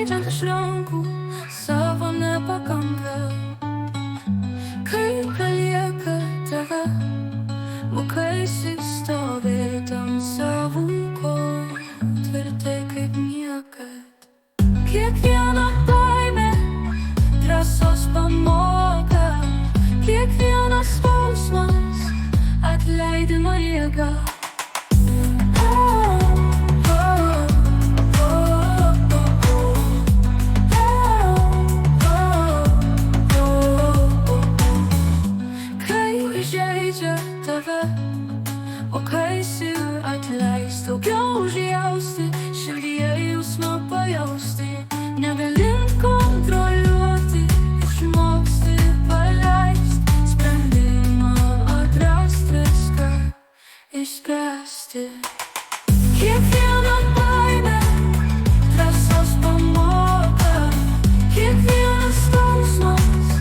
leidžiant iš rankų savo nepakanka. Kai palieka tave, mokaisi stovėti ant savų kojų, tvirtai kaip niekad. Kiekviena baimė drąsos pamoka, kiekvienas skausmas atleidimo jėga. O kaisi atleist, daugiau užjausti, širdyje jausmą pajausti, negalint kontroliuoti, išmoksti paleist, sprendimą atrast, viską išspręsti. Kiekviena baimė drąsos pamoka, kiekvienas skausmas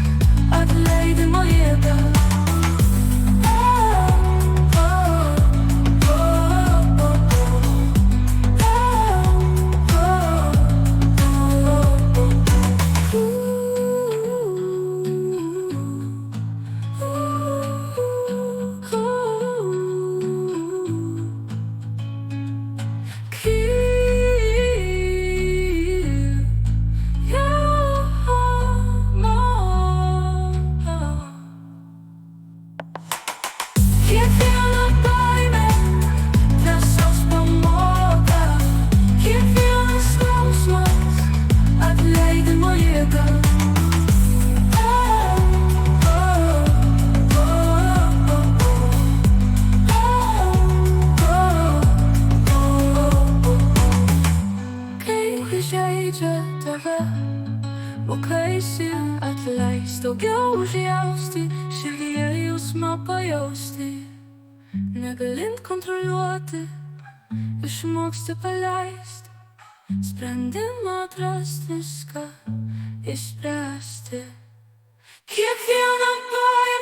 atleidimo jėga. Kiekviena baimė drąsos pamoka, kiekvienas skausmas atleidimo jėga. Kai žaidžia tave, mokaisi atleist, daugiau užjausti, širdyje jausmą pajausti, negalint kontroliuoti, išmoksti paleist, sprendimą atrast, viską išspręsti. Kiekviena baimė